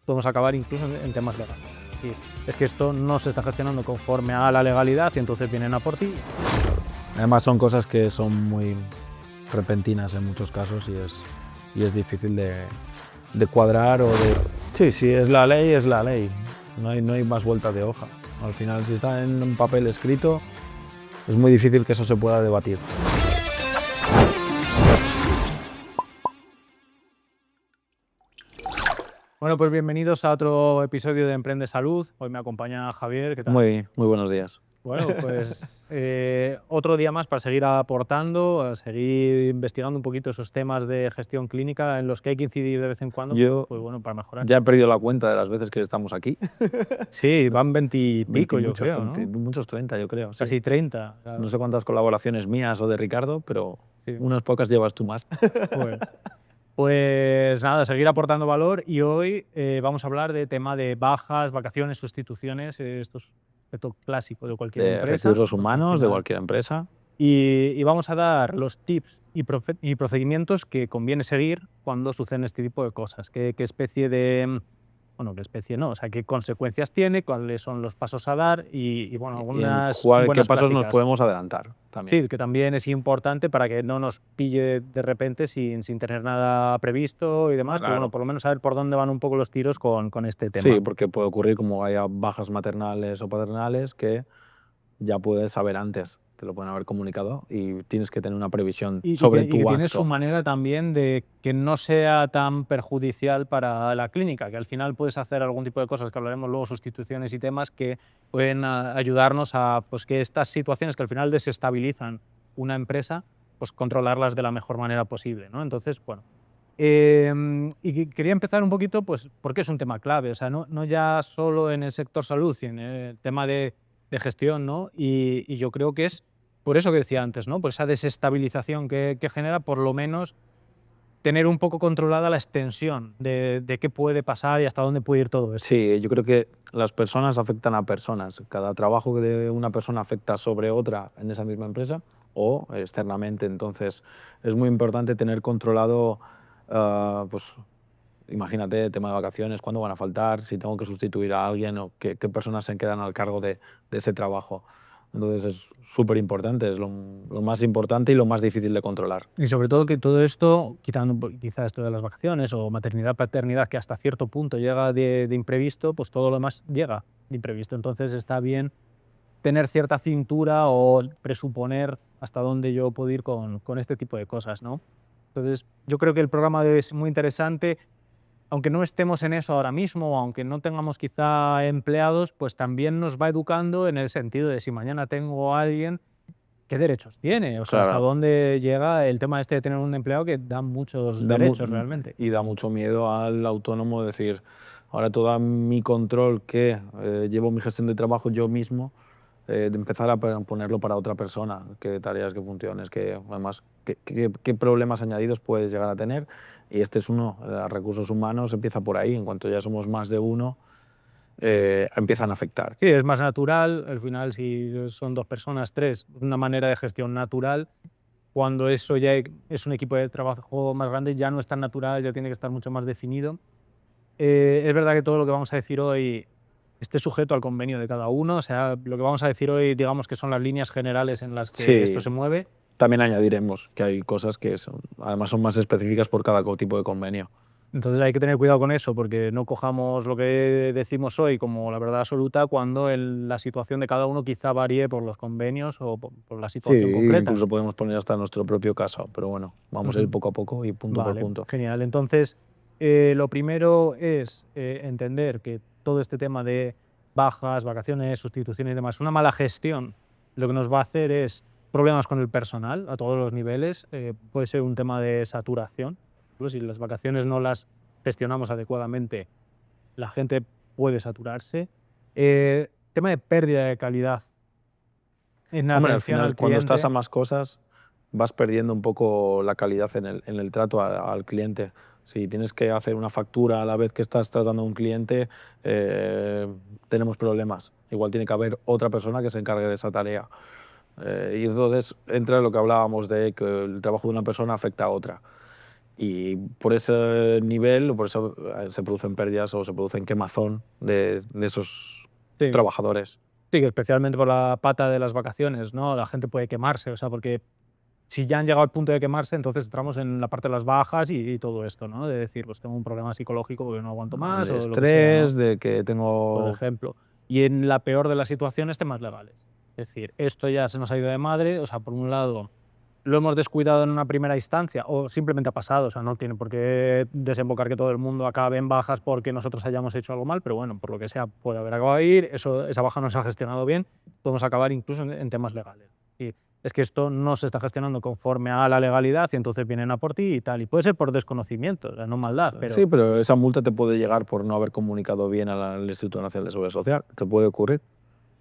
podemos acabar incluso en temas legales. Sí, es que esto no se está gestionando conforme a la legalidad y entonces vienen a por ti. Además son cosas que son muy repentinas en muchos casos y es difícil de cuadrar o de... Sí, si es la ley, es la ley. No hay más vuelta de hoja. Al final, si está en un papel escrito, es muy difícil que eso se pueda debatir. Bueno, pues bienvenidos a otro episodio de Emprende Salud. Hoy me acompaña Javier, ¿qué tal? Muy buenos días. Bueno, pues otro día más para seguir aportando, a seguir investigando un poquito esos temas de gestión clínica en los que hay que incidir de vez en cuando, Yo pues bueno, para mejorar. ya he perdido la cuenta de las veces que estamos aquí. Sí, van 20 y pico, yo creo, ¿no? Muchos 30, yo creo. Sí. Casi 30. Claro. No sé cuántas colaboraciones mías o de Ricardo, pero Sí. unas pocas llevas tú más. Bueno, pues nada, seguir aportando valor y hoy vamos a hablar de tema de bajas, vacaciones, sustituciones. Esto es aspecto clásico de cualquier De empresa. recursos Porque al humanos, de final- cualquier empresa. Y vamos a dar los tips y procedimientos que conviene seguir cuando suceden este tipo de cosas. ¿Qué especie de... Bueno, qué especie no, o sea, qué consecuencias tiene, cuáles son los pasos a dar y bueno, Y algunas qué buenas pasos nos prácticas. podemos adelantar también. Sí, que también es importante para que no nos pille de repente sin tener nada previsto y demás, pero Claro. bueno, por lo menos saber por dónde van un poco los tiros con este tema. Sí, porque puede ocurrir como haya bajas maternales o paternales que ya puedes saber antes, te lo pueden haber comunicado y tienes que tener una previsión sobre Y que tu tiene su acto. manera también de que no sea tan perjudicial para la clínica, que al final puedes hacer algún tipo de cosas, que hablaremos luego, sustituciones y temas, que pueden ayudarnos a pues, que estas situaciones que al final desestabilizan una empresa, pues controlarlas de la mejor manera posible, ¿no? Entonces, bueno. Y quería empezar un poquito, pues, porque es un tema clave, o sea, no ya solo en el sector salud, sino en el tema de gestión, ¿no? Y yo creo que es por eso que decía antes, ¿no? Por esa desestabilización que genera, por lo menos tener un poco controlada la extensión de qué puede pasar y hasta dónde puede ir todo esto. Sí, yo creo que las personas afectan a personas. Cada trabajo de una persona afecta sobre otra en esa misma empresa o externamente. Entonces, es muy importante tener controlado, pues, imagínate, tema de vacaciones, cuándo van a faltar, si tengo que sustituir a alguien o qué personas se quedan al cargo de ese trabajo. Entonces, es súper importante, es lo más importante y lo más difícil de controlar. Y sobre todo que todo esto, quitando quizás esto de las vacaciones o maternidad, paternidad, que hasta cierto punto llega de imprevisto, pues todo lo demás llega de imprevisto. Entonces está bien tener cierta cintura o presuponer hasta dónde yo puedo ir con este tipo de cosas, ¿no? Entonces yo creo que el programa de hoy es muy interesante. Aunque no estemos en eso ahora mismo, o aunque no tengamos quizá empleados, pues también nos va educando en el sentido de si mañana tengo a alguien, ¿qué derechos tiene? O sea, hasta Claro. dónde llega el tema este de tener un empleado que da muchos derechos realmente. Y da mucho miedo al autónomo decir, ahora todo mi control que llevo mi gestión de trabajo yo mismo, de empezar a ponerlo para otra persona, qué tareas, qué funciones, además, qué problemas añadidos puedes llegar a tener. Y este es uno, recursos humanos empieza por ahí, en cuanto ya somos más de uno, empiezan a afectar. Sí, es más natural, al final si son 2 personas, 3, una manera de gestión natural. Cuando eso ya es un equipo de trabajo más grande, ya no es tan natural, ya tiene que estar mucho más definido. Es verdad que todo lo que vamos a decir hoy esté sujeto al convenio de cada uno, o sea, lo que vamos a decir hoy, digamos que son las líneas generales en las que Sí. esto se mueve. También añadiremos que hay cosas que además son más específicas por cada tipo de convenio. Entonces hay que tener cuidado con eso, porque no cojamos lo que decimos hoy como la verdad absoluta cuando la situación de cada uno quizá varíe por los convenios o por la Sí, situación concreta. incluso podemos poner hasta nuestro propio caso, pero bueno, vamos a ir poco a poco y punto por Vale, punto. genial. Entonces, lo primero es entender que todo este tema de bajas, vacaciones, sustituciones y demás, una mala gestión, lo que nos va a hacer es problemas con el personal a todos los niveles. Puede ser un tema de saturación. Si las vacaciones no las gestionamos adecuadamente, la gente puede saturarse. Tema de pérdida de calidad en Hombre, al atención al final, cuando estás cliente. a más cosas, vas perdiendo un poco la calidad en el trato al cliente. Si tienes que hacer una factura a la vez que estás tratando a un cliente, tenemos problemas. Igual tiene que haber otra persona que se encargue de esa tarea. Y entonces entra lo que hablábamos de que el trabajo de una persona afecta a otra. y por ese nivel, por eso se producen pérdidas o se producen quemazón de esos Sí. trabajadores. Sí, que especialmente por la pata de las vacaciones, ¿no? La gente puede quemarse, o sea, porque si ya han llegado al punto de quemarse, entonces entramos en la parte de las bajas y todo esto, ¿no? De decir, pues tengo un problema psicológico porque no aguanto más De o lo que sea, ¿no? estrés, de que Por tengo... ejemplo. Y en la peor de las situaciones, temas legales. Es decir, esto ya se nos ha ido de madre, o sea, por un lado, lo hemos descuidado en una primera instancia o simplemente ha pasado, o sea, no tiene por qué desembocar que todo el mundo acabe en bajas porque nosotros hayamos hecho algo mal, pero bueno, por lo que sea, puede haber acabado de ir, esa baja no se ha gestionado bien, podemos acabar incluso en temas legales. Y es que esto no se está gestionando conforme a la legalidad y entonces vienen a por ti y tal. Y puede ser por desconocimiento, o sea, no maldad, pero Sí, pero esa multa te puede llegar por no haber comunicado bien al Instituto Nacional de Seguridad Social. Te puede ocurrir.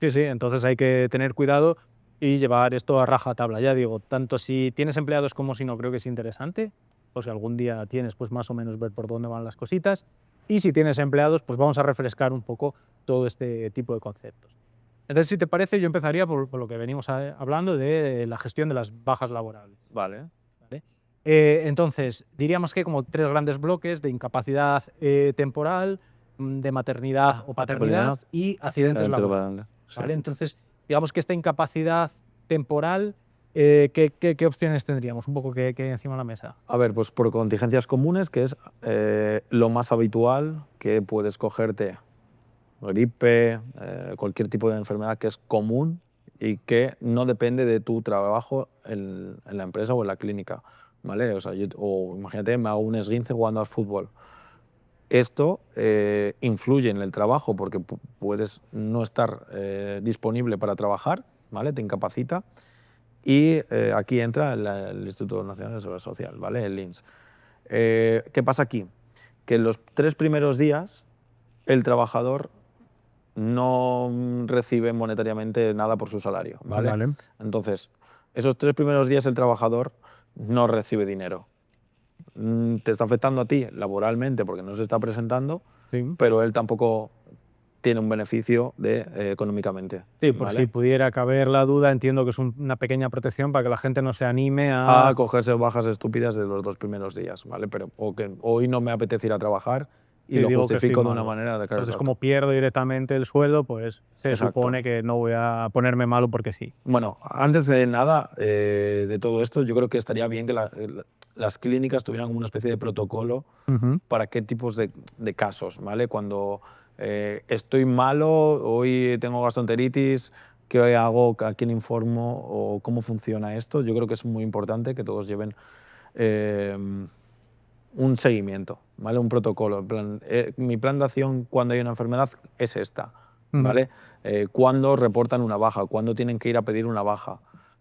sí, sí, entonces hay que tener cuidado y llevar esto a rajatabla. Ya digo, tanto si tienes empleados como si no, creo que es interesante, o si algún día tienes, pues más o menos ver por dónde van las cositas. Y si tienes empleados, pues vamos a refrescar un poco todo este tipo de conceptos. Entonces, si te parece, yo empezaría por lo que venimos hablando de la gestión de las bajas laborales. Vale. ¿Vale? Entonces, diríamos que hay como tres grandes bloques de incapacidad temporal, de maternidad o paternidad Paternidad, y accidentes laborales. laboral. Sí. ¿Vale? Entonces, digamos que esta incapacidad temporal, ¿qué opciones tendríamos? Un poco que hay encima de la mesa. A ver, pues por contingencias comunes, que es lo más habitual, que puedes cogerte gripe, cualquier tipo de enfermedad que es común y que no depende de tu trabajo en la empresa o en la clínica, ¿vale? O sea, o imagínate, me hago un esguince jugando al fútbol. Esto influye en el trabajo porque puedes no estar disponible para trabajar, ¿vale? Te incapacita. Y aquí entra el Instituto Nacional de Seguridad Social, ¿vale? El INS. ¿Qué pasa aquí? Que en los 3 primeros días el trabajador no recibe monetariamente nada por su salario, ¿vale? Vale. Entonces, esos 3 primeros días el trabajador no recibe dinero. Te está afectando a ti laboralmente porque no se está presentando, Sí. pero él tampoco tiene un beneficio económicamente, Sí, por si ¿vale? pudiera caber la duda, entiendo que es una pequeña protección para que la gente no se anime A a... cogerse bajas estúpidas de los 2 primeros días, ¿vale? Pero o que hoy no me apetece ir a trabajar y Sí, lo digo que estoy justifico de una malo. manera de cara al Entonces, trato. como pierdo directamente el sueldo, pues se Exacto. supone que no voy a ponerme malo porque sí. Bueno, antes de nada, de todo esto, yo creo que estaría bien que las clínicas tuvieran como una especie de protocolo Ujú. para qué tipos de casos, ¿vale? Cuando estoy malo, hoy tengo gastroenteritis, ¿qué hago? ¿A quién informo? ¿O cómo funciona esto? Yo creo que es muy importante que todos lleven eh, un seguimiento, ¿vale? Un protocolo. En plan, mi plan de acción cuando hay una enfermedad es esta, Ujú. ¿vale? ¿Cuándo reportan una baja? ¿Cuándo tienen que ir a pedir una baja?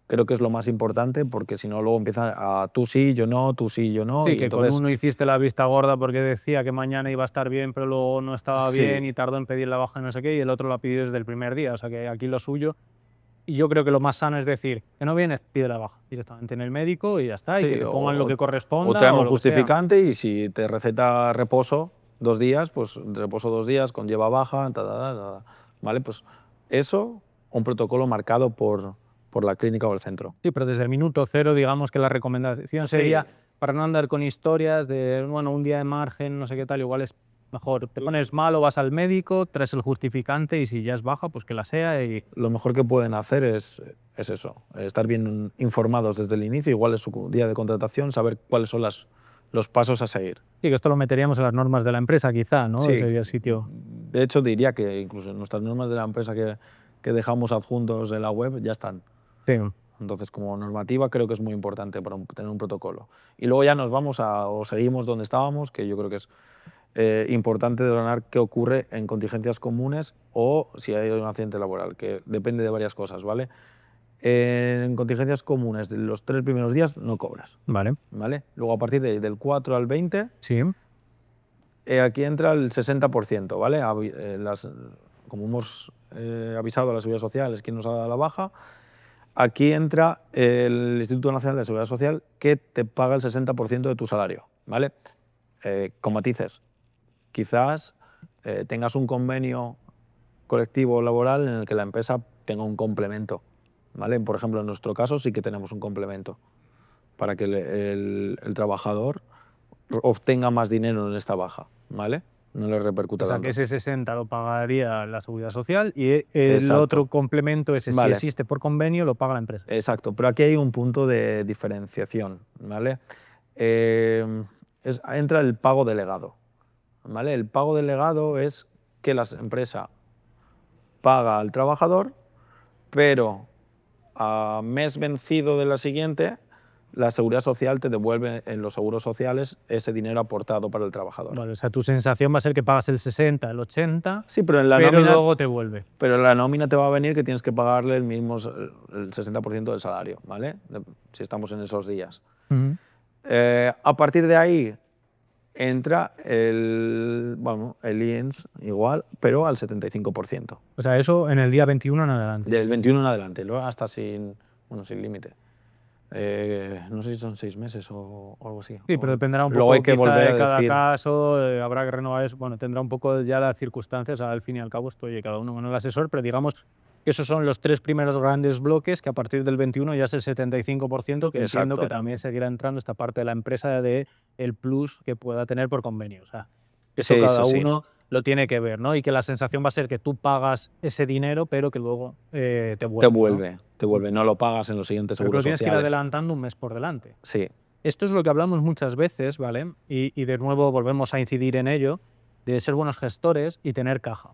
Creo que es lo más importante porque si no luego empiezan a tú sí, yo no, tú sí, yo no, Sí, y que con entonces uno hiciste la vista gorda porque decía que mañana iba a estar bien, pero luego no estaba sí, bien y tardó en pedir la baja y no sé qué, y el otro la pidió desde el primer día. O sea que aquí lo suyo, y yo creo que lo más sano es decir, que no vienes, pide la baja directamente en el médico y ya está, y que sí, te pongan lo que o corresponda o traemos lo que sea. justificante y si te receta reposo 2 días, pues reposo 2 días, conlleva baja, ¿vale? Pues eso, un protocolo marcado por la clínica o el centro. Sí, pero desde el minuto cero, digamos que la recomendación Sí, sería, para no andar con historias de, bueno, un día de margen, no sé qué tal, igual es mejor, te pones mal o vas al médico, traes el justificante y si ya es baja, pues que la sea y lo mejor que pueden hacer es eso, estar bien informados desde el inicio, igual es su día de contratación, saber cuáles son los pasos a seguir. sí, que esto lo meteríamos en las normas de la empresa quizá, ¿no? Sí, Sería el sitio. de hecho diría que incluso en nuestras normas de la empresa que dejamos adjuntos en la web ya están. Sí, Entonces, como normativa, creo que es muy importante para tener un protocolo. Y luego ya nos vamos o seguimos donde estábamos, que yo creo que es importante desgranar qué ocurre en contingencias comunes o si hay un accidente laboral, que depende de varias cosas, ¿vale? En contingencias comunes, de los 3 primeros días no cobras, vale. ¿vale? Luego, a partir del 4 al 20, Sí, aquí entra el 60%, ¿vale? Como hemos avisado a la Seguridad Social, es quien nos ha dado la baja. Aquí entra el Instituto Nacional de Seguridad Social que te paga el 60% de tu salario, ¿vale? Con matices. Quizás tengas un convenio colectivo laboral en el que la empresa tenga un complemento, ¿vale? Por ejemplo, en nuestro caso sí que tenemos un complemento para que el trabajador obtenga más dinero en esta baja, ¿vale? No le repercuta O sea, tanto. que ese 60 lo pagaría la Seguridad Social y el Exacto. otro complemento, ese si Vale. existe por convenio, lo paga la empresa. Exacto, pero aquí hay un punto de diferenciación, ¿vale? Entra el pago delegado, ¿vale? El pago delegado es que la empresa paga al trabajador, pero a mes vencido de la siguiente, la Seguridad Social te devuelve en los seguros sociales ese dinero aportado para el trabajador. Vale, o sea, tu sensación va a ser que pagas el 60, el 80, Sí, pero en la pero nómina, luego te vuelve. pero en la nómina te va a venir que tienes que pagarle el 60% del salario, ¿vale? Si estamos en esos días. A partir de ahí entra el IENS igual, pero al 75%. O sea, eso en el día 21 en adelante. Del 21 en adelante, luego hasta sin límite. No sé si son 6 meses o algo así. Sí, pero dependerá un Luego poco hay que quizá volver de a cada decir. caso, habrá que renovar eso. Bueno, tendrá un poco ya las circunstancias, al fin y al cabo, esto oye, cada uno con el asesor, pero digamos que esos son los 3 primeros grandes bloques, que a partir del 21 ya es el 75%, que entiendo que Exacto. también seguirá entrando esta parte de la empresa de el plus que pueda tener por convenio. O sea, eso Sí, cada eso sí. uno lo tiene que ver, ¿no? Y que la sensación va a ser que tú pagas ese dinero, pero que luego te vuelve. Te vuelve, no lo pagas en los siguientes Pero que lo seguros tienes que ir sociales. adelantando un mes por delante. Sí, Esto es lo que hablamos muchas veces, ¿vale? Y de nuevo volvemos a incidir en ello, de ser buenos gestores y tener caja.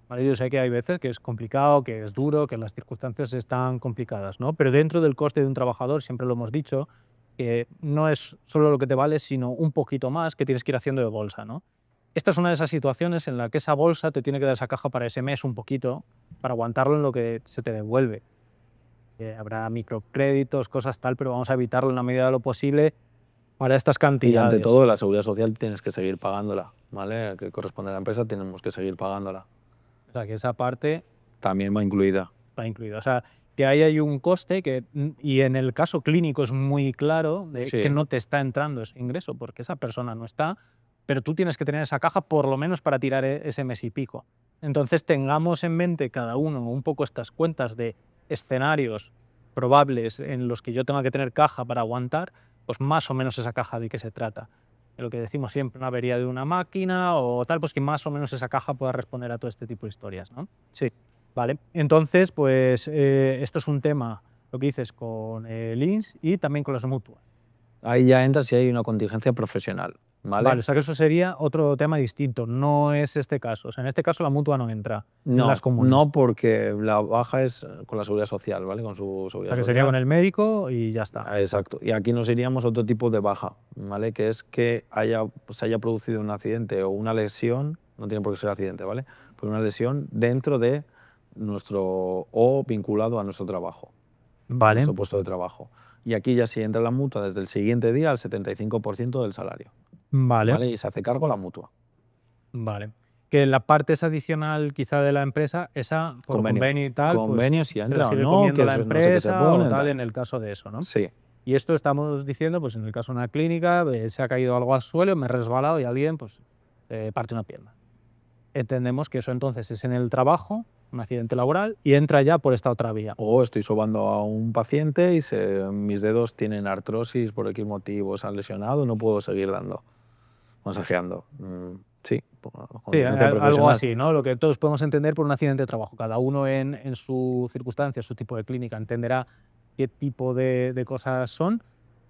¿Vale? Yo sé que hay veces que es complicado, que es duro, que las circunstancias están complicadas, ¿no? Pero dentro del coste de un trabajador, siempre lo hemos dicho, que no es solo lo que te vale, sino un poquito más que tienes que ir haciendo de bolsa, ¿no? Esta es una de esas situaciones en la que esa bolsa te tiene que dar esa caja para ese mes un poquito, para aguantarlo en lo que se te devuelve. Habrá microcréditos, cosas tal, pero vamos a evitarlo en la medida de lo posible para estas y cantidades. ante todo la Seguridad Social tienes que seguir pagándola, ¿vale? Que corresponde a la empresa, tenemos que seguir pagándola. O sea, que esa parte También va incluida. va incluida. O sea, que ahí hay un coste que, y en el caso clínico es muy claro de Sí. que no te está entrando ese ingreso porque esa persona no está, pero tú tienes que tener esa caja por lo menos para tirar ese mes y pico. Entonces tengamos en mente cada uno un poco estas cuentas de escenarios probables en los que yo tenga que tener caja para aguantar, pues más o menos esa caja de qué se trata. De lo que decimos siempre, una avería de una máquina o tal, pues que más o menos esa caja pueda responder a todo este tipo de historias, ¿no? Sí. Vale, entonces, pues esto es un tema, lo que dices, con el INS y también con las mutuas. Ahí ya entra si hay una contingencia profesional, ¿vale? Vale, o sea que eso sería otro tema distinto, no es este caso. O sea, en este caso la mutua no entra en No, las comunes. no, porque la baja es con la Seguridad Social, ¿vale? Con su O Seguridad sea, que Social. sería con el médico y ya está. Exacto. Y aquí nos iríamos a otro tipo de baja, ¿vale? Que es que se haya producido un accidente o una lesión, no tiene por qué ser accidente, ¿vale? Pero una lesión dentro de o vinculado a nuestro trabajo, Vale, nuestro puesto de trabajo. Y aquí ya sí entra la mutua desde el siguiente día al 75% del salario, vale, ¿vale? Y se hace cargo la mutua. vale. Que la parte es adicional quizá de la empresa, esa por convenio y tal, Convenio pues si se la entra o sigue no, comiendo que la no sé qué se empresa o pone. tal en el caso de eso, ¿no? Sí, Y esto estamos diciendo, pues en el caso de una clínica, se ha caído algo al suelo, me he resbalado y alguien pues parte una pierna. Entendemos que eso entonces es en el trabajo, un accidente laboral, y entra ya por esta otra vía. o estoy sobando a un paciente y mis dedos tienen artrosis por X motivo, se han lesionado, no puedo seguir masajeando. Sí, Sí, contingencia algo profesional. así, ¿no? Lo que todos podemos entender por un accidente de trabajo. Cada uno en su circunstancia, su tipo de clínica, entenderá qué tipo de cosas son.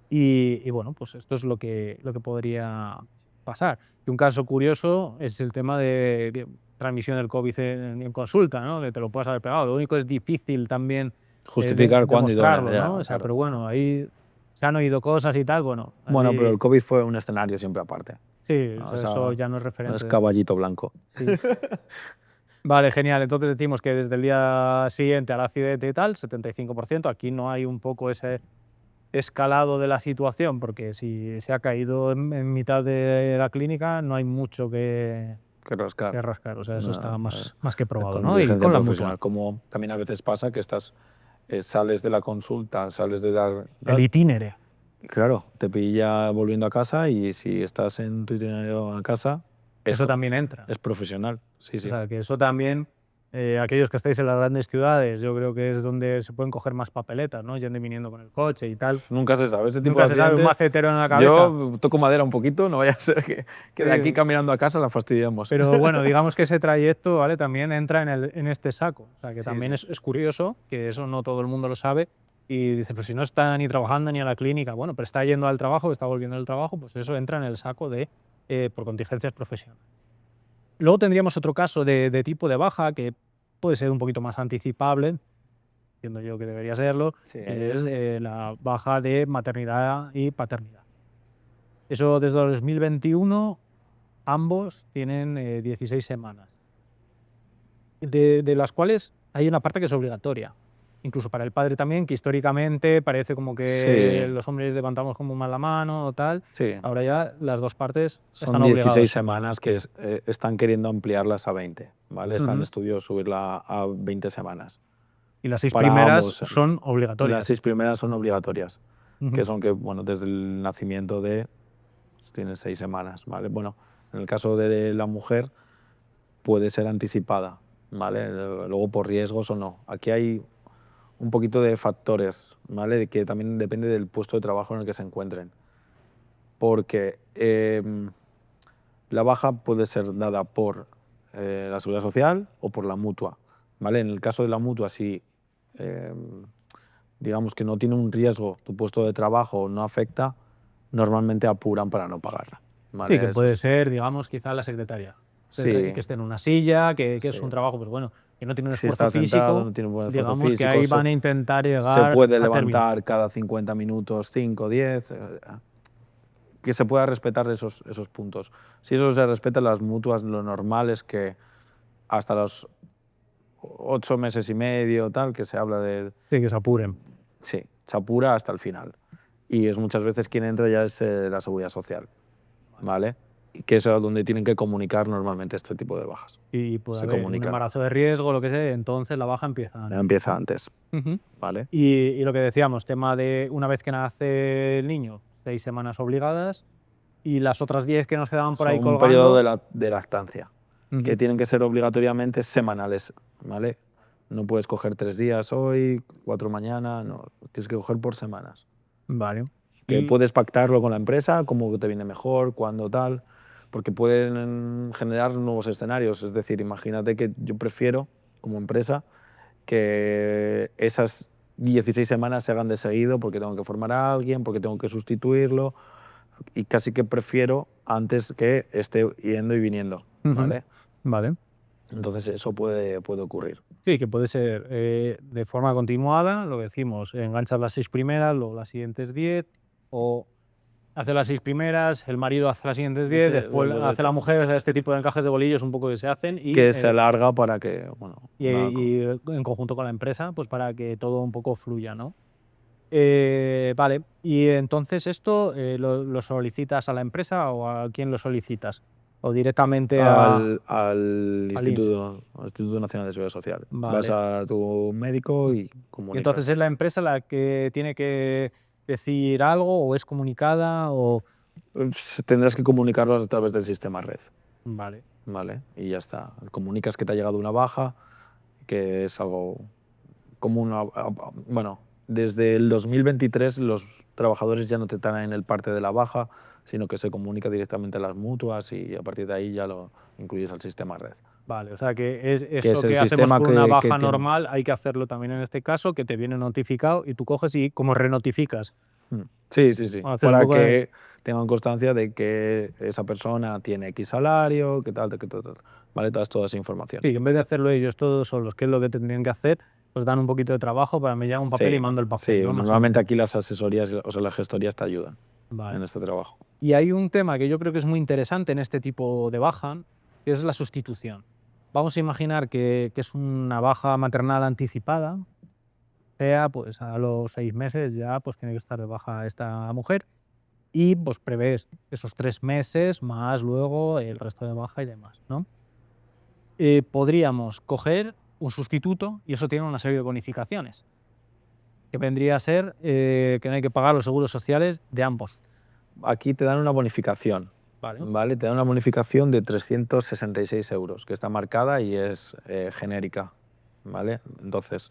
Y bueno, pues esto es lo que podría pasar. Y un caso curioso es el tema de transmisión del COVID en consulta, ¿no? Que te lo puedas haber pegado. Lo único es difícil también Justificar cuándo y dónde. demostrarlo, Ya, ¿no? O sea, claro. pero bueno, ahí se han oído cosas y tal, bueno. Bueno, pero ahí- el COVID fue un escenario siempre aparte. sí, O o sea, sea, eso ya no es no referente. es caballito blanco. Sí. Vale, genial. Entonces decimos que desde el día siguiente al accidente y tal, 75%. Aquí no hay un poco ese escalado de la situación, porque si se ha caído en mitad de la clínica, no hay mucho que Que rascar. rascar. O sea, eso No, está más que probado, con ¿no? Y diligencia con la profesional. mutua. Como también a veces pasa que sales de la consulta, sales de dar. El itinere. Claro, te pilla volviendo a casa y si estás en tu itinerario a casa, Eso también entra. es profesional. Sí, O sí. sea, que eso también aquellos que estáis en las grandes ciudades, yo creo que es donde se pueden coger más papeletas, ¿no? Yendo y viniendo con el coche y tal. Nunca se sabe, ese tipo Nunca de se sabe, un accidentes. macetero en la cabeza. Yo toco madera un poquito, no vaya a ser que de aquí Sí. caminando a casa la fastidiemos. Pero bueno, digamos que ese trayecto, ¿vale? También entra en este saco. O sea, que Sí, también sí. es curioso, que eso no todo el mundo lo sabe. Y dice, pues si no está ni trabajando ni a la clínica, bueno, pero está yendo al trabajo, está volviendo del trabajo, pues eso entra en el saco de por contingencias profesionales. Luego tendríamos otro caso de tipo de baja que puede ser un poquito más anticipable, entiendo yo que debería serlo, Sí. es la baja de maternidad y paternidad. Eso desde 2021 ambos tienen 16 semanas, de las cuales hay una parte que es obligatoria. Incluso para el padre también, que históricamente parece como que Sí, los hombres levantamos como más la mano o tal. sí. Ahora ya las dos partes Son están 16 obligados. semanas que están queriendo ampliarlas a 20, ¿vale? Está en Ujú. estudio subirla a 20 semanas. Y las 6 Para primeras ambos. son Las obligatorias. 6 primeras son obligatorias, que Ujú. son que, bueno, desde el nacimiento tienes 6 semanas, ¿vale? Bueno, en el caso de la mujer puede ser anticipada, ¿vale? Luego por riesgos o no. Aquí hay un poquito de factores, ¿vale? De que también depende del puesto de trabajo en el que se encuentren. Porque la baja puede ser dada por la Seguridad Social o por la mutua, ¿vale? En el caso de la mutua, si digamos que no tiene un riesgo tu puesto de trabajo, no afecta, normalmente apuran para no pagarla, Sí, que ¿vale? Eso puede es, ser, digamos, quizá la secretaria. sí, Que esté en una silla, que es un sí. trabajo, pues bueno, que no tiene un Si esfuerzo está sentado, físico, no tiene un buen esfuerzo digamos que físico, ahí van a intentar se llegar puede a término. levantar cada 50 minutos, 5, 10, que se pueda respetar esos puntos. Si eso se respeta, las mutuas, lo normal es que hasta los 8 meses y medio, tal, que se habla de. Sí, que se apuren. Sí, se apura hasta el final. Y es muchas veces quien entra ya es la Seguridad Social, ¿vale? Y que es a donde tienen que comunicar normalmente este tipo de bajas. Y puede Se haber un comunican. embarazo de riesgo, lo que sea, entonces la baja empieza Ya antes. empieza antes, Ujú. ¿vale? Y lo que decíamos, tema de una vez que nace el niño, 6 semanas obligadas, y las otras 10 que nos quedaban por Son ahí un periodo colgando. de lactancia, que Ujú. tienen que ser obligatoriamente semanales, ¿vale? No puedes coger 3 días hoy, 4 mañana, no, tienes que coger por semanas. Vale. Que Y puedes pactarlo con la empresa, cómo te viene mejor, cuándo tal, porque pueden generar nuevos escenarios. Es decir, imagínate que yo prefiero, como empresa, que esas 16 semanas se hagan de seguido porque tengo que formar a alguien, porque tengo que sustituirlo, y casi que prefiero antes que esté yendo y viniendo, ujú. ¿vale? Vale. Entonces eso puede ocurrir. Sí, que puede ser de forma continuada, lo que decimos, enganchas las 6 primeras, luego las siguientes 10, o hace las 6 primeras, el marido hace las siguientes 10, después hace la mujer, o sea, este tipo de encajes de bolillos un poco que se hacen Que se alarga para que, bueno, y en conjunto con la empresa, pues para que todo un poco fluya, ¿no? Vale, y entonces esto lo solicitas a la empresa o a quién lo solicitas, o directamente al al INS. Instituto Nacional de Seguridad Social. Vas Vale. a tu médico y Y entonces comunicas. es la empresa la que tiene que decir algo o es comunicada o Tendrás que comunicarlo a través del sistema red, vale. ¿vale? Y ya está. Comunicas que te ha llegado una baja, que es algo común. Bueno, desde el 2023 los trabajadores ya no te están en el parte de la baja, sino que se comunica directamente a las mutuas y a partir de ahí ya lo incluyes al sistema red. Vale, o sea que es Que es eso el que hacemos sistema con una que baja tiene. normal, hay que hacerlo también en este caso, que te viene notificado y tú coges y como renotificas. Sí, sí, sí. Haces un Para poco de que tengan constancia de que esa persona tiene X salario, qué tal, qué tal, tal. ¿Vale? Toda esa información. sí, en vez de hacerlo ellos todos solos, que es lo que tendrían que hacer, pues dan un poquito de trabajo para me llega un papel y Sí, mando el papel, sí. ¿no? Más o Normalmente menos. aquí las asesorías, o sea, las gestorías te ayudan Vale. en este trabajo. Y hay un tema que yo creo que es muy interesante en este tipo de baja, que es la sustitución. Vamos a imaginar que es una baja maternal anticipada, sea pues a los 6 meses ya pues tiene que estar de baja esta mujer y pues prevés esos 3 meses más luego el resto de baja y demás, ¿no? Podríamos coger un sustituto y eso tiene una serie de bonificaciones, que vendría a ser que no hay que pagar los seguros sociales de ambos. Aquí te dan una bonificación, Vale. ¿vale? Te da una bonificación de 366 euros, que está marcada y es genérica, ¿vale? Entonces,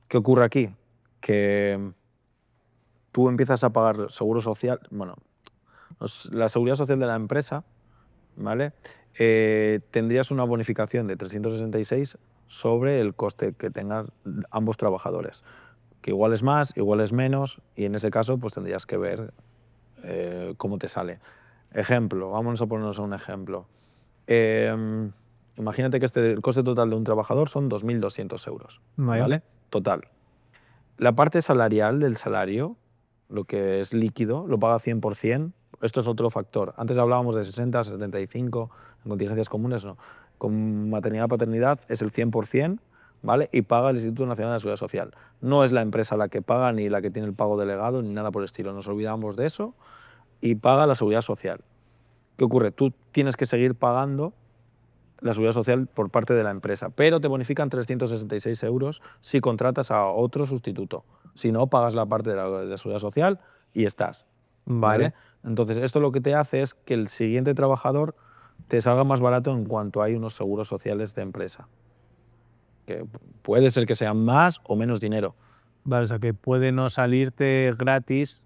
¿qué ocurre aquí? Que tú empiezas a pagar seguro social, bueno, la seguridad social de la empresa, ¿vale? Tendrías una bonificación de 366 sobre el coste que tengan ambos trabajadores, que igual es más, igual es menos, y en ese caso pues tendrías que ver cómo te sale. Ejemplo, vamos a ponernos un ejemplo. Eh, Imagínate que el coste total de un trabajador son 2.200 euros, Vaya. ¿vale? Total. La parte salarial del salario, lo que es líquido, lo paga 100%. Esto es otro factor. Antes hablábamos de 60, 75, en contingencias comunes no. Con maternidad, paternidad es el 100%, ¿vale? Y paga el Instituto Nacional de la Seguridad Social. No es la empresa la que paga, ni la que tiene el pago delegado, ni nada por el estilo. Nos olvidamos de eso y paga la Seguridad Social. ¿Qué ocurre? Tú tienes que seguir pagando la seguridad social por parte de la empresa, pero te bonifican 366 euros si contratas a otro sustituto. Si no, pagas la parte de la seguridad social y estás. Vale. ¿Vale? Entonces, esto lo que te hace es que el siguiente trabajador te salga más barato en cuanto hay unos seguros sociales de empresa. Que puede ser que sean más o menos dinero. Vale, o sea que puede no salirte gratis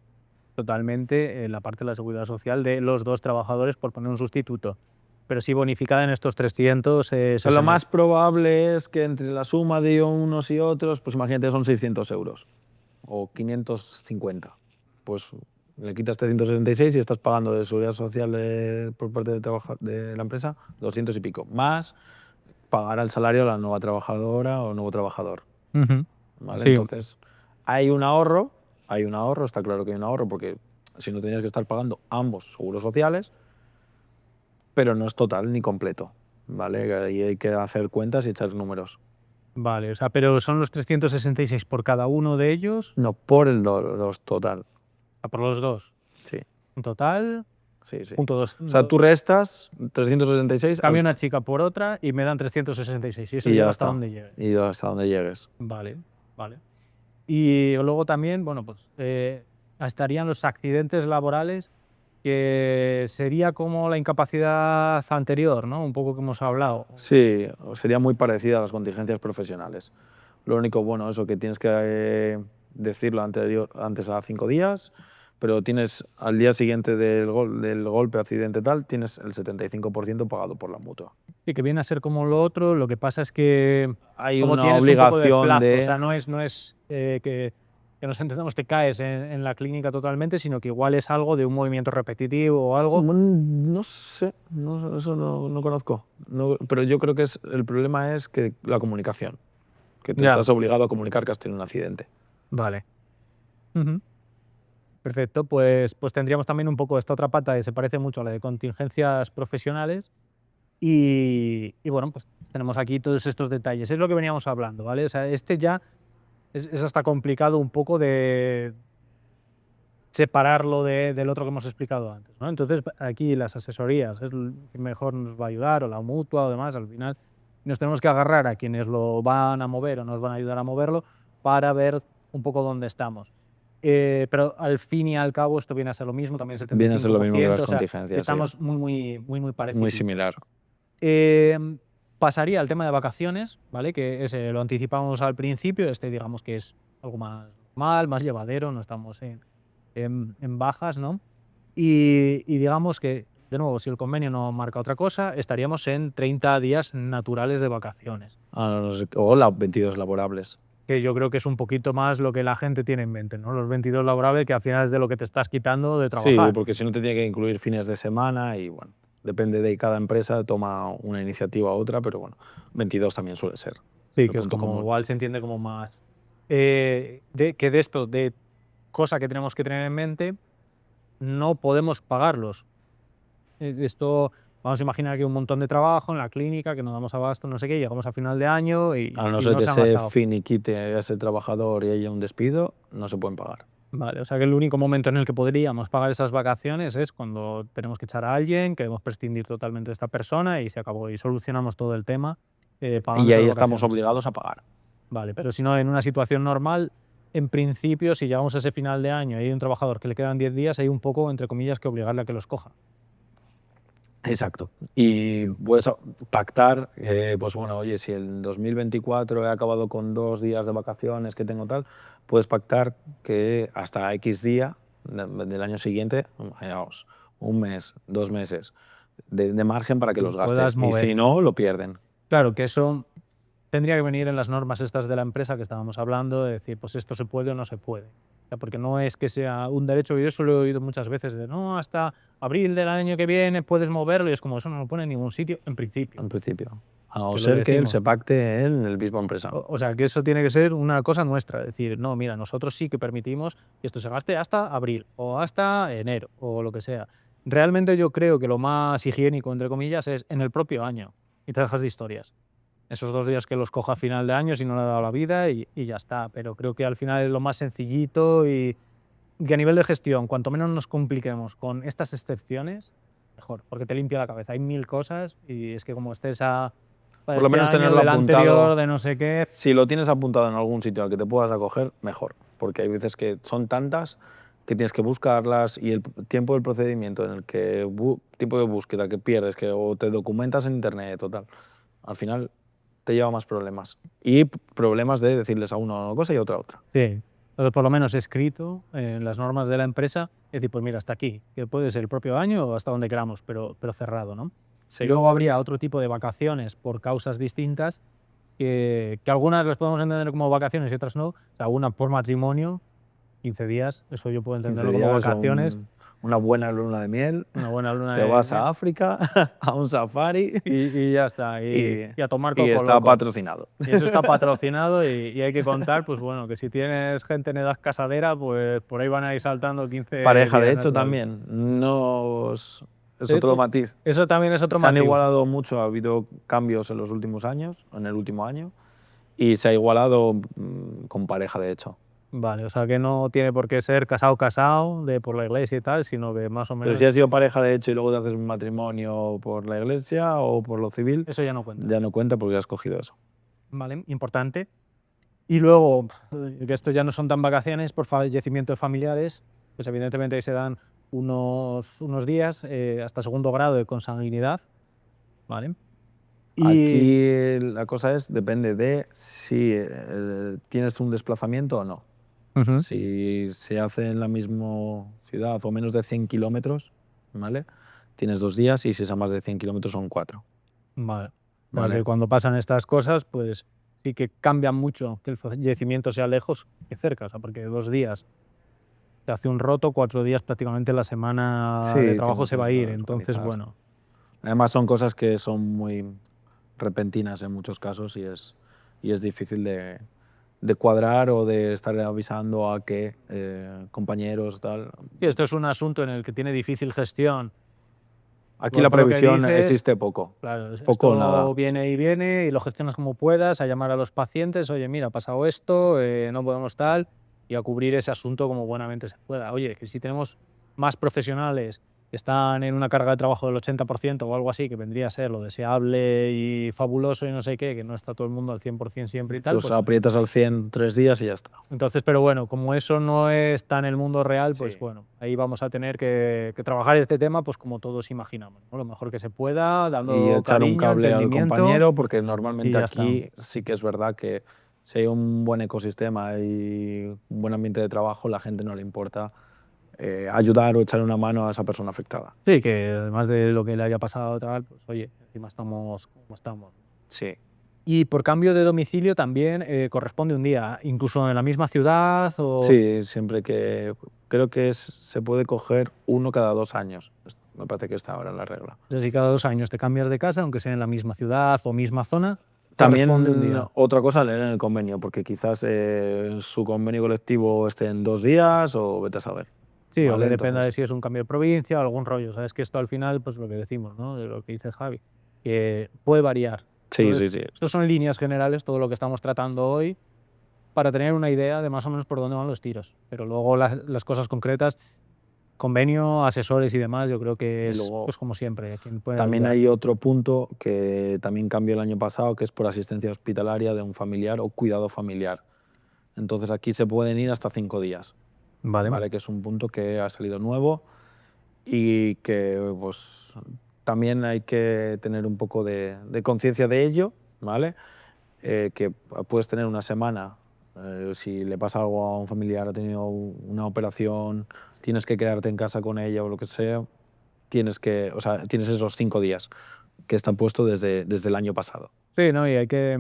totalmente la parte de la seguridad social de los dos trabajadores por poner un sustituto, pero sí bonificada en estos 360. Lo más probable es que entre la suma de unos y otros, pues imagínate, son 600 euros o 550. Pues le quitas 376 y estás pagando de seguridad social por parte de la empresa 200 y pico. Más pagar el salario a la nueva trabajadora o nuevo trabajador. Ujú. ¿Vale? Sí, Entonces, hay un ahorro, está claro que hay un ahorro, porque si no tenías que estar pagando ambos seguros sociales, pero no es total ni completo. ¿Vale? Ahí hay que hacer cuentas y echar números. vale, o sea, pero son los 366 por cada uno de ellos, No, por el total. por los dos. Sí, En total, sí, sí. punto dos. O sea, tú restas 376 Cambio una chica por otra y me dan 366 y eso y ya llega hasta está. donde llegue. Y hasta donde llegues. Vale, vale. Y luego también, bueno, pues estarían los accidentes laborales, que sería como la incapacidad anterior, ¿no? Un poco que hemos hablado. Sí, sería muy parecida a las contingencias profesionales. Lo único, bueno, eso que tienes que decirlo antes a 5 días, pero tienes al día siguiente del golpe, accidente tal, tienes el 75% pagado por la mutua. Sí, que viene a ser como lo otro, lo que pasa es que Hay como una tienes un poco de obligación plazo, o de... sea, no es que nos entendamos, te caes en la clínica totalmente, sino que igual es algo de un movimiento repetitivo o algo. No sé, eso no conozco. Pero yo creo que el problema es que la comunicación, que te Ya. estás obligado a comunicar que has tenido un accidente. Vale. Ujú. Perfecto, pues tendríamos también un poco esta otra pata que se parece mucho a la de contingencias profesionales y bueno, pues tenemos aquí todos estos detalles. Es lo que veníamos hablando, ¿vale? O sea, este ya es hasta complicado un poco de separarlo del otro que hemos explicado antes, ¿no? Entonces, aquí las asesorías es lo que mejor nos va a ayudar, o la mutua o demás, al final nos tenemos que agarrar a quienes lo van a mover o nos van a ayudar a moverlo para ver un poco dónde estamos. Pero al fin y al cabo esto viene a ser lo mismo, también Viene a ser lo mismo que 75%, las o sea, contingencias, sí. estamos muy parecidos. Muy similar. Pasaría al tema de vacaciones, ¿vale? Que ese lo anticipamos al principio, digamos que es algo más normal, más llevadero, no estamos en bajas, ¿no? Y digamos que, de nuevo, si el convenio no marca otra cosa, estaríamos en 30 días naturales de vacaciones, O las 22 laborables. que yo creo que es un poquito más lo que la gente tiene en mente, ¿no? Los 22 laborables, que al final es de lo que te estás quitando de Sí, trabajar. porque si no te tiene que incluir fines de semana y bueno, depende de cada empresa, toma una iniciativa u otra, pero bueno, 22 también suele ser Sí, el que es punto como, común. igual se entiende como más. Que de esto, de cosa que tenemos que tener en mente, no podemos pagarlos. Esto, vamos a imaginar que hay un montón de trabajo en la clínica, que no damos abasto, no sé qué, llegamos a final de año y, A no y ser no que se han se gastado. finiquite a ese trabajador y haya un despido, no se pueden pagar. Vale, o sea que el único momento en el que podríamos pagar esas vacaciones es cuando tenemos que echar a alguien, queremos prescindir totalmente de esta persona y se acabó. Y solucionamos todo el tema pagando Y esas ahí estamos vacaciones. obligados a pagar. Vale, pero si no, en una situación normal, en principio, si llegamos a ese final de año y hay un trabajador que le quedan 10 días, hay un poco, entre comillas, que obligarle a que los coja. Exacto. Y puedes pactar, pues bueno, oye, si el 2024 he acabado con 2 días de vacaciones que tengo tal, puedes pactar que hasta X día del año siguiente, imaginaos, un mes, 2 meses de margen para que los gaste. puedas Y mover. si no, lo pierden. Claro, que eso tendría que venir en las normas estas de la empresa que estábamos hablando, de decir, pues esto se puede o no se puede. O sea, porque no es que sea un derecho, yo eso lo he oído muchas veces, de no, hasta abril del año que viene puedes moverlo, y es como eso no lo pone en ningún sitio, en principio, En principio. A no que lo ser que él se decimos. pacte en el mismo empresa. O sea, que eso tiene que ser una cosa nuestra, decir, no, mira, nosotros sí que permitimos que esto se gaste hasta abril o hasta enero o lo que sea. Realmente yo creo que lo más higiénico, entre comillas, es en el propio año y te dejas de historias. Esos 2 días que los coja a final de año si no le ha dado la vida y ya está. Pero creo que al final es lo más sencillito y que a nivel de gestión, cuanto menos nos compliquemos con estas excepciones, mejor, porque te limpia la cabeza. Hay 1000 cosas y es que como estés para Por lo este menos año, tenerlo del apuntado. anterior, de no sé qué. Si lo tienes apuntado en algún sitio al que te puedas acoger, mejor, porque hay veces que son tantas que tienes que buscarlas y el tiempo del procedimiento en el que tiempo de búsqueda que pierdes, que o te documentas en internet o tal, al final te lleva más problemas. Y problemas de decirles a uno una cosa y a otra otra. Sí, entonces por lo menos escrito en las normas de la empresa, es decir, pues mira, hasta aquí, que puede ser el propio año o hasta donde queramos, pero cerrado, ¿no? Y luego habría otro tipo de vacaciones por causas distintas, que algunas las podemos entender como vacaciones y otras no. O sea, una por matrimonio, 15 días, eso yo puedo 15 entenderlo como días o vacaciones, una buena luna de miel, una buena luna te de vas miel, a África, a un safari y ya está, y, y a tomar y coco está loco. patrocinado. Y eso está patrocinado y hay que contar, pues bueno, que si tienes gente en edad casadera, pues por ahí van a ir saltando 15 Pareja, de días hecho, naturales. también. No es otro matiz. Eso también es otro Se han matiz. igualado mucho, ha habido cambios en los últimos años, en el último año, y se ha igualado con pareja, de hecho. Vale, o sea que no tiene por qué ser casado, casado, de por la iglesia y tal, sino que más o Pero menos si has sido pareja, de hecho, y luego te haces un matrimonio por la iglesia o por lo civil, eso ya no cuenta. ya no cuenta porque has cogido eso. Vale, importante. Y luego, que esto ya no son tan vacaciones por fallecimiento de familiares, pues evidentemente ahí se dan unos días hasta segundo grado de consanguinidad, ¿vale? Y Aquí la cosa es, depende de si tienes un desplazamiento o no. Ujú. Si se hace en la misma ciudad o menos de 100 kilómetros, ¿vale? Tienes 2 días, y si es a más de 100 kilómetros son 4. Vale. O sea, que ¿Vale? cuando pasan estas cosas, pues sí que cambia mucho que el fallecimiento sea lejos que cerca, o sea, porque 2 días te hace un roto, 4 días prácticamente la semana de Sí, trabajo tienes se que va a ir. Entonces, organizar. bueno, Además son cosas que son muy repentinas en muchos casos y es difícil de cuadrar o de estar avisando a que compañeros, tal. sí, esto es un asunto en el que tiene difícil gestión. Aquí Igual la por lo que previsión dices, existe poco, claro, poco o nada. esto viene y viene y lo gestionas como puedas, a llamar a los pacientes, oye, mira, ha pasado esto, no podemos tal, y a cubrir ese asunto como buenamente se pueda. Oye, que si tenemos más profesionales que están en una carga de trabajo del 80% o algo así, que vendría a ser lo deseable y fabuloso y no sé qué, que no está todo el mundo al 100% siempre y tal, Los pues aprietas al 100 3 días y ya está. entonces, pero bueno, como eso no está en el mundo real, pues Sí. bueno, ahí vamos a tener que trabajar este tema, pues como todos imaginamos, ¿no? Lo mejor que se pueda, Y dando echar un cariño, cable al entendimiento compañero, porque y normalmente ya está. aquí sí que es verdad que si hay un buen ecosistema y un buen ambiente de trabajo, la gente no le importa ayudar o echar una mano a esa persona afectada. Sí, que además de lo que le haya pasado tal, pues oye, encima estamos como estamos. Sí. Y por cambio de domicilio también corresponde un día, incluso en la misma ciudad o Sí, siempre que creo que se puede coger uno cada 2 años. Me parece que está ahora la regla. o sea, si cada 2 años te cambias de casa, aunque sea en la misma ciudad o misma zona, corresponde un También día. otra cosa, leer en el convenio, porque quizás su convenio colectivo esté en 2 días o vete a saber. Sí, o que ¿Vale? dependa de Entonces, si es un cambio de provincia o algún rollo. Sabes que esto al final, pues lo que decimos, ¿no? De lo que dice Javi, que puede variar. sí, Entonces, sí, sí. estos son líneas generales, todo lo que estamos tratando hoy, para tener una idea de más o menos por dónde van los tiros. Pero luego las cosas concretas, convenio, asesores y demás, yo creo que Y es, luego pues como siempre, quien puede también ayudar. hay otro punto que también cambió el año pasado, que es por asistencia hospitalaria de un familiar o cuidado familiar. Entonces aquí se pueden ir hasta 5 días, Vale. ¿vale? Que es un punto que ha salido nuevo y que pues también hay que tener un poco de conciencia de ello, ¿vale? Que puedes tener una semana, si le pasa algo a un familiar, ha tenido una operación, tienes que quedarte en casa con ella o lo que sea, o sea, tienes esos 5 días que están puestos desde el año pasado. Sí, ¿no? Y hay que,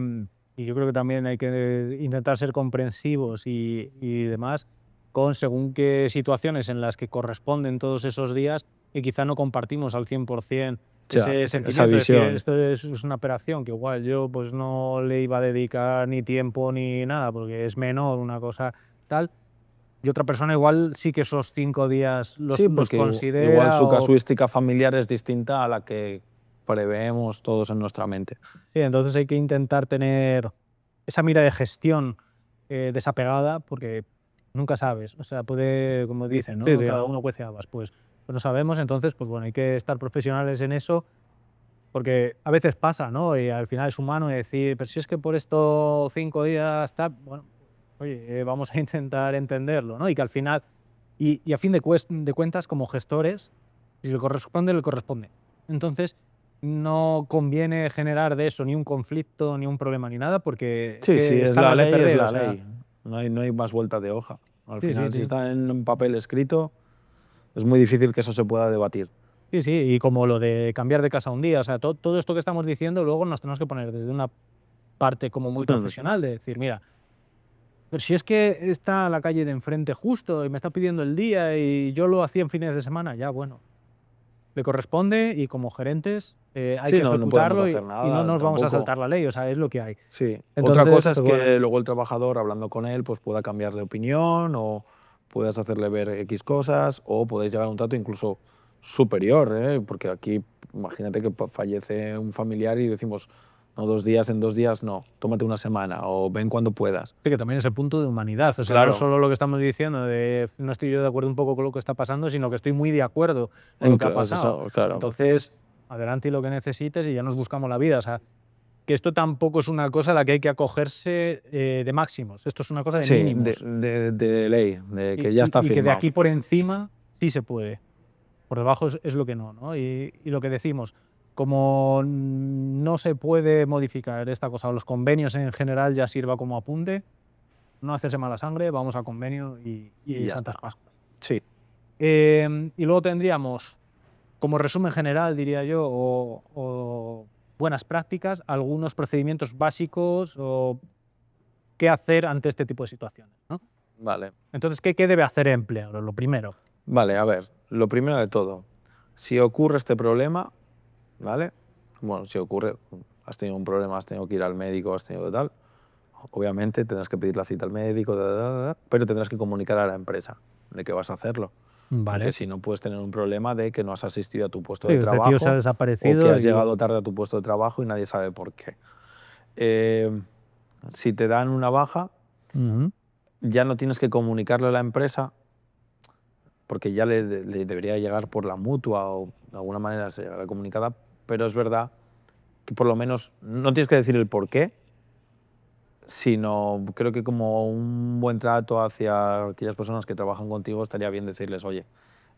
y yo creo que también hay que intentar ser comprensivos y demás con según qué situaciones en las que corresponden todos esos días y quizá no compartimos al 100% O sea, ese esa sentimiento. Es decir, visión. esto es una operación que igual yo pues no le iba a dedicar ni tiempo ni nada porque es menor, una cosa tal. Y otra persona igual sí que esos 5 días Sí, los porque igual considera su o... casuística familiar es distinta a la que preveemos todos en nuestra mente. Sí, entonces hay que intentar tener esa mira de gestión desapegada porque nunca sabes. O sea, puede, como dicen, Sí, ¿no? sí. Cada uno cuece habas. Pues no sabemos, entonces, pues bueno, hay que estar profesionales en eso porque a veces pasa, ¿no? Y al final es humano y decir, pero si es que por estos 5 días está, bueno, oye, vamos a intentar entenderlo, ¿no? Y que al final, y a fin de cuentas, como gestores, si le corresponde, le corresponde. Entonces, no conviene generar de eso ni un conflicto, ni un problema, ni nada, porque es Sí, sí, que es están la las de ley, es perder, o la sea, ley. No hay más vuelta de hoja. Al sí, sí, final, si sí. está en un papel escrito, es muy difícil que eso se pueda debatir. Sí, sí, y como lo de cambiar de casa un día, o sea, todo esto que estamos diciendo, luego nos tenemos que poner desde una parte como muy profesional, de decir, mira, pero si es que está la calle de enfrente justo y me está pidiendo el día y yo lo hacía en fines de semana, ya bueno, le corresponde y como gerentes hay Sí, que no podemos ejecutarlo hacer y no nada nos vamos a tampoco. saltar la ley, o sea, es lo que hay. Sí. Otra cosa Entonces, es pues bueno, que luego el trabajador, hablando con él, pues pueda cambiar de opinión o puedas hacerle ver X cosas o podéis llegar a un trato incluso superior, ¿eh? Porque aquí, imagínate que fallece un familiar y decimos, no, 2 días, en 2 días no, tómate una semana o ven cuando puedas. sí que también es el punto de humanidad, o sea, no Claro, solo lo que estamos diciendo de no estoy yo de acuerdo un poco con lo que está pasando, sino que estoy muy de acuerdo con lo que ha pasado. claro. Entonces, adelante y lo que necesites y ya nos buscamos la vida, o sea, que esto tampoco es una cosa a la que hay que acogerse de máximos, esto es una cosa de Sí, mínimos. de ley, de Y, que ya está y que de firmado. aquí por encima sí se puede. Por debajo es lo que no, ¿no? Y lo que decimos, como no se puede modificar esta cosa, o los convenios en general ya sirva como apunte, no hacerse mala sangre, vamos a convenio Y y ya está. santas Pascuas. Sí. Y luego tendríamos, como resumen general, diría yo, o buenas prácticas, algunos procedimientos básicos o qué hacer ante este tipo de situaciones, ¿no? Vale. Entonces, ¿qué debe hacer el empleador? Lo primero. Vale, a ver, lo primero de todo, si ocurre este problema, ¿vale? Bueno, si ocurre, has tenido un problema, has tenido que ir al médico, has tenido tal, obviamente tendrás que pedir la cita al médico, pero tendrás que comunicar a la empresa de que vas a hacerlo. Porque Vale. si no, puedes tener un problema de que no has asistido a tu puesto Sí, de este tío se ha trabajo o que desaparecido has y... llegado tarde a tu puesto de trabajo y nadie sabe por qué. Eh, si te dan una baja, Ujú. ya no tienes que comunicarle a la empresa porque ya le debería llegar por la mutua o de alguna manera se llegará comunicada, pero es verdad que por lo menos no tienes que decir el por qué, sino creo que como un buen trato hacia aquellas personas que trabajan contigo estaría bien decirles, oye,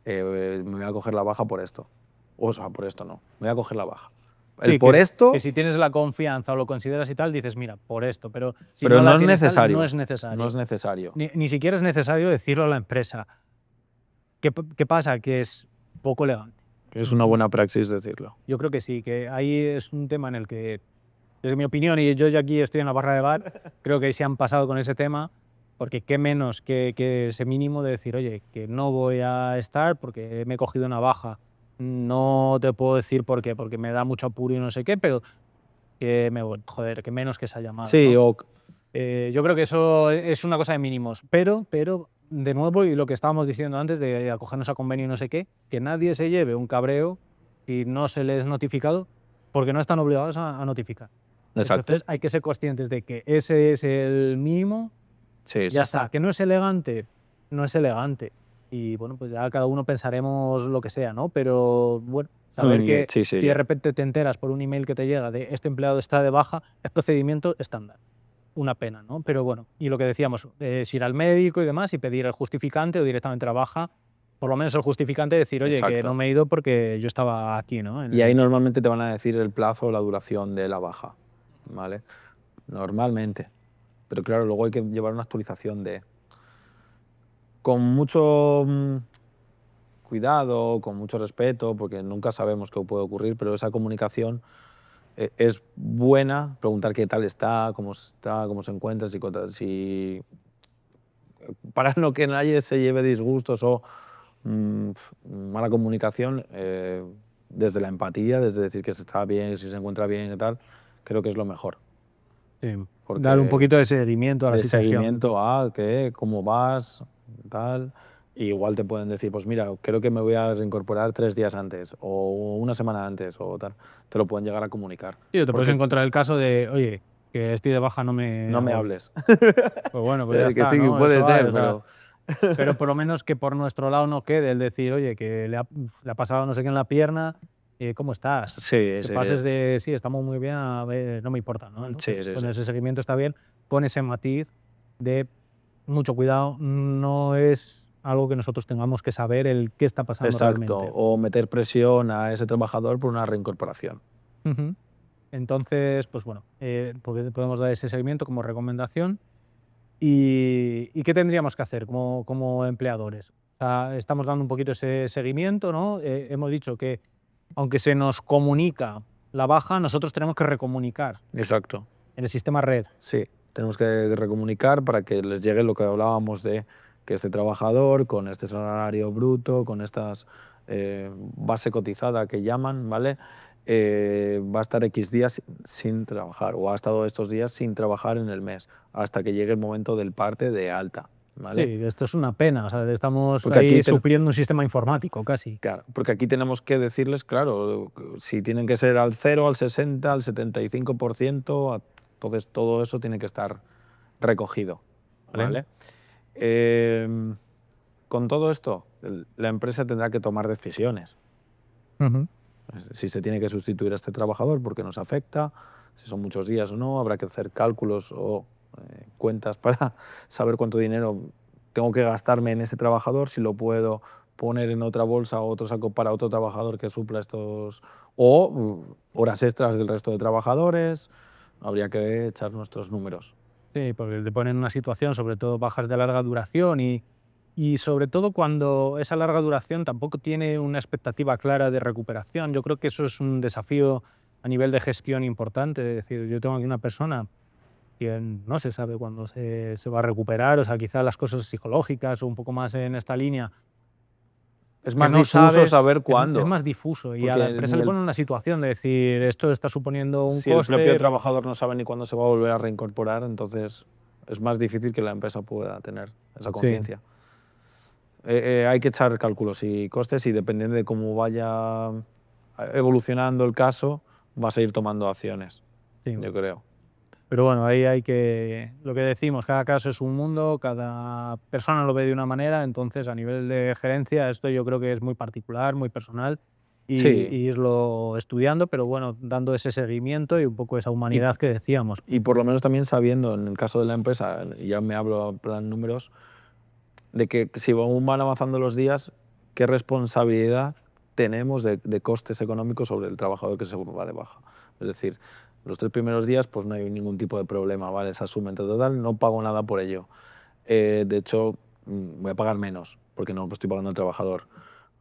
me voy a coger la baja por esto. O sea, por esto no, me voy a coger la baja. El Sí, por que esto, si tienes la confianza o lo consideras y tal, dices, mira, por esto, pero si pero no no la es tienes tal, no necesario, es no es necesario. necesario. Ni siquiera es necesario decirlo a la empresa. ¿Qué pasa? Que es poco elegante. Es una buena praxis decirlo. Yo creo que sí, que ahí es un tema en el que, desde mi opinión, y yo ya aquí estoy en la barra de bar, creo que se han pasado con ese tema, porque qué menos que ese mínimo de decir, oye, que no voy a estar porque me he cogido una baja. No te puedo decir por qué, porque me da mucho apuro y no sé qué, pero que me voy. Joder, que menos que esa llamada, Sí, ¿no? o Yo creo que eso es una cosa de mínimos, pero de nuevo, y lo que estábamos diciendo antes de acogernos a convenio y no sé qué, que nadie se lleve un cabreo si no se les notificado, porque no están obligados a notificar. exacto. Entonces hay que ser conscientes de que ese es el mínimo, Sí, ya sí. está. Que no es elegante, no es elegante. Y bueno, pues ya cada uno pensaremos lo que sea, ¿no? Pero bueno, saber que Sí, sí, si de repente te enteras por un email que te llega de este empleado está de baja, es procedimiento estándar. Una pena, ¿no? Pero bueno, y lo que decíamos, es ir al médico y demás y pedir el justificante o directamente la baja por lo menos el justificante de decir, oye, que Exacto. no me he ido porque yo estaba aquí, ¿no? Y ahí normalmente te van a decir el plazo o la duración de la baja, ¿vale? Normalmente. Pero claro, luego hay que llevar una actualización con mucho cuidado, con mucho respeto, porque nunca sabemos qué puede ocurrir, pero esa comunicación es buena, preguntar qué tal está, cómo se encuentra, para no que nadie se lleve disgustos o mala comunicación, desde la empatía, desde decir que se está bien, si se encuentra bien y tal, creo que es lo mejor. Sí, dar un Porque poquito de seguimiento a la de situación. seguimiento a qué, cómo vas, tal. Y igual te pueden decir, pues mira, creo que me voy a reincorporar 3 días antes o una semana antes o tal. Te lo pueden llegar a comunicar. Sí, o te puedes Porque encontrar el caso de, oye, que estoy de baja, no no me me agobie. hables. Pues bueno, pues ya Que está, sí, ¿no? puede Eso hay, ser, o sea, pero pero por lo menos que por nuestro lado no quede el decir, oye, que le ha pasado no sé qué en la pierna, ¿cómo estás? sí, Que sí, sí. pases de, sí, estamos muy bien, a ver, no me importa, ¿no? Sí, Entonces, sí, con sí. ese seguimiento está bien, con ese matiz de mucho cuidado, no es algo que nosotros tengamos que saber el qué está pasando Exacto. realmente. O meter presión a ese trabajador por una reincorporación. Ujú. Entonces, pues bueno, podemos dar ese seguimiento como recomendación. ¿Y qué tendríamos que hacer como empleadores? O sea, estamos dando un poquito ese seguimiento, ¿no? Hemos dicho que aunque se nos comunica la baja, nosotros tenemos que recomunicar Exacto. en el sistema red. Sí, tenemos que recomunicar para que les llegue lo que hablábamos de que este trabajador con este salario bruto, con estas base cotizada que llaman, ¿vale? Va a estar X días sin trabajar o ha estado estos días sin trabajar en el mes hasta que llegue el momento del parte de alta, Sí, ¿vale? esto es una pena, o sea, estamos Porque aquí, ahí supliendo un sistema informático casi. claro, porque aquí tenemos que decirles, claro, si tienen que ser al 0, al 60, al 75%, entonces todo eso tiene que estar recogido, ¿Vale? ¿vale? Con todo esto, la empresa tendrá que tomar decisiones. Ujú. Si se tiene que sustituir a este trabajador porque nos afecta, si son muchos días o no, habrá que hacer cálculos o cuentas para saber cuánto dinero tengo que gastarme en ese trabajador, si lo puedo poner en otra bolsa o otro saco para otro trabajador que supla estos, o horas extras del resto de trabajadores. Habría que echar nuestros números. Sí, porque te ponen en una situación, sobre todo bajas de larga duración y sobre todo cuando esa larga duración tampoco tiene una expectativa clara de recuperación. Yo creo que eso es un desafío a nivel de gestión importante. Es decir, yo tengo aquí una persona que no se sabe cuándo se va a recuperar, o sea, quizás las cosas psicológicas o un poco más en esta línea, Es que más no difuso sabes, saber es cuándo, más difuso y a la porque empresa le pone una situación de decir, esto está suponiendo un si el propio coste. trabajador no sabe ni cuándo se va a volver a reincorporar, entonces es más difícil que la empresa pueda tener esa Sí, conciencia. Hay que echar cálculos y costes y dependiendo de cómo vaya evolucionando el caso, vas a ir tomando acciones, sí. yo creo. Pero bueno, ahí hay que, lo que decimos, cada caso es un mundo, cada persona lo ve de una manera, entonces a nivel de gerencia esto yo creo que es muy particular, muy personal Sí, y irlo estudiando, pero bueno, dando ese seguimiento y un poco esa y, humanidad que decíamos. y por lo menos también sabiendo, en el caso de la empresa, y ya me hablo en plan números, de que si aún van avanzando los días, qué responsabilidad tenemos de costes económicos sobre el trabajador que se va de baja. Es decir, los 3 primeros días pues no hay ningún tipo de problema, ¿vale? Se asume en total, no pago nada por ello. De hecho, voy a pagar menos porque no estoy pagando al trabajador.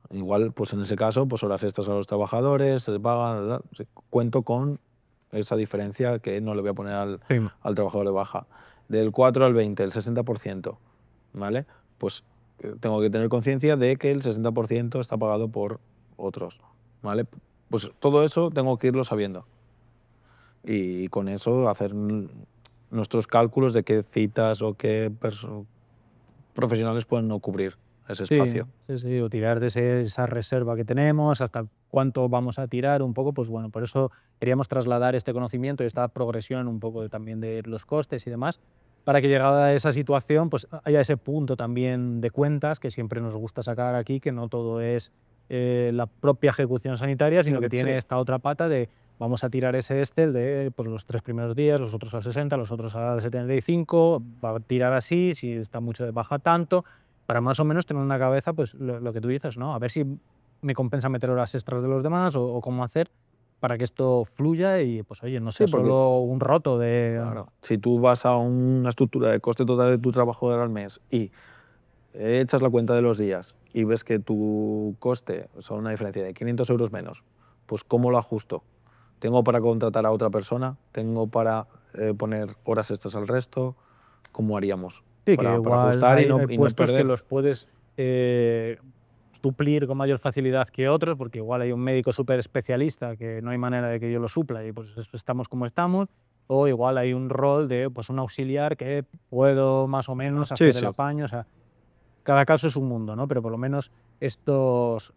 Igual, pues en ese caso, pues horas extras a los trabajadores, se les paga, sí, cuento con esa diferencia que no le voy a poner Sí, al trabajador de baja. Del 4 al 20, el 60%, ¿vale? Pues tengo que tener conciencia de que el 60% está pagado por otros, ¿vale? Pues todo eso tengo que irlo sabiendo y con eso hacer nuestros cálculos de qué citas o qué profesionales pueden no cubrir ese sí, espacio. sí, sí, o tirar de esa reserva que tenemos, hasta cuánto vamos a tirar, un poco, pues bueno, por eso queríamos trasladar este conocimiento y esta progresión un poco también de los costes y demás, para que llegada a esa situación, pues haya ese punto también de cuentas que siempre nos gusta sacar aquí, que no todo es la propia ejecución sanitaria, sino que Sí, tiene esta otra pata de vamos a tirar ese Excel de pues, los 3 primeros días, los otros al 60, los otros al 75, va a tirar así, si está mucho de baja tanto, para más o menos tener en la cabeza pues lo que tú dices, ¿no? A ver si me compensa meter horas extras de los demás o cómo hacer para que esto fluya y pues oye, no Sí, sea porque, solo un roto de... claro, si tú vas a una estructura de coste total de tu trabajo al mes y echas la cuenta de los días y ves que tu coste son una diferencia de 500 euros menos, pues ¿cómo lo ajusto? ¿Tengo para contratar a otra persona? ¿Tengo para poner horas extras al resto? ¿Cómo haríamos? Sí, que Para igual ajustar y hay y no puestos que perder. los puedes suplir con mayor facilidad que otros, porque igual hay un médico súper especialista que no hay manera de que yo lo supla y pues estamos como estamos, o igual hay un rol de pues un auxiliar que puedo más o menos Sí, hacer el sí. apaño, o sea, cada caso es un mundo, ¿no? Pero por lo menos estos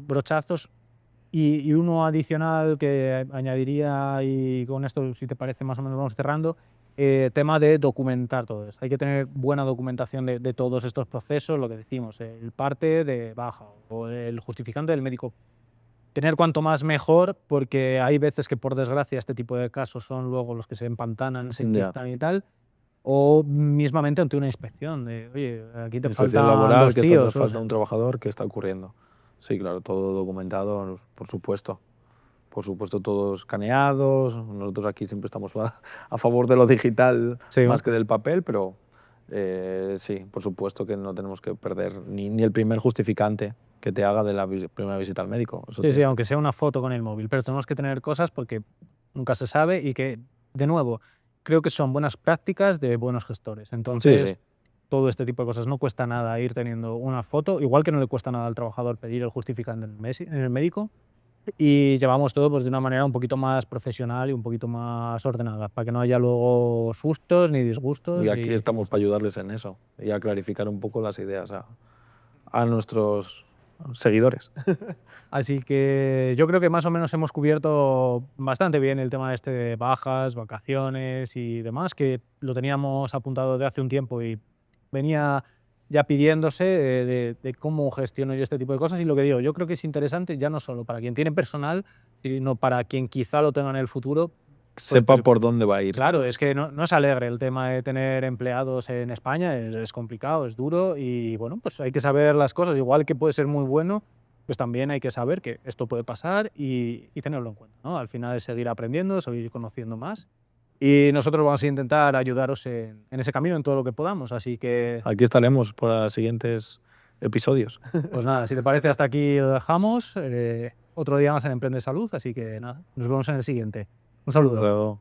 brochazos y uno adicional que añadiría, y con esto, si te parece, más o menos vamos cerrando, tema de documentar todo esto. Hay que tener buena documentación de todos estos procesos, lo que decimos, el parte de baja o el justificante del médico. Tener cuanto más mejor, porque hay veces que, por desgracia, este tipo de casos son luego los que se empantanan, se Ya. enquistan y tal, o mismamente ante una inspección de, oye, aquí te Inspección faltan laboral, dos que está, tíos. falta un trabajador, ¿qué está ocurriendo? Sí, claro, todo documentado, por supuesto. Por supuesto, todos escaneados. Nosotros aquí siempre estamos a favor de lo digital Sí, más que del papel, pero sí, por supuesto que no tenemos que perder ni el primer justificante que te haga de la primera visita al médico. Eso sí, sí, tienes que... aunque sea una foto con el móvil, pero tenemos que tener cosas porque nunca se sabe y que, de nuevo, creo que son buenas prácticas de buenos gestores. Sí, Entonces, sí. todo este tipo de cosas no cuesta nada ir teniendo una foto, igual que no le cuesta nada al trabajador pedir el justificante en el médico, y llevamos todo pues, de una manera un poquito más profesional y un poquito más ordenada, para que no haya luego sustos ni Y disgustos. aquí estamos para ayudarles en eso y a clarificar un poco las ideas a nuestros seguidores. Así que yo creo que más o menos hemos cubierto bastante bien el tema este de bajas, vacaciones y demás, que lo teníamos apuntado de hace un tiempo y venía ya pidiéndose de cómo gestiono yo este tipo de cosas. Y lo que digo, yo creo que es interesante ya no solo para quien tiene personal, sino para quien quizá lo tenga en el futuro. Pues, Sepa por dónde va a ir. claro, es que no es alegre el tema de tener empleados en España, es complicado, es duro y bueno, pues hay que saber las cosas, igual que puede ser muy bueno, pues también hay que saber que esto puede pasar y tenerlo en cuenta, ¿no? Al final es seguir aprendiendo, seguir conociendo más y nosotros vamos a intentar ayudaros en ese camino en todo lo que podamos, así que, Aquí estaremos para los siguientes episodios. pues nada, si te parece hasta aquí lo dejamos, otro día más en Emprende Salud, así que nada, nos vemos en el siguiente. Un saludo. Luego.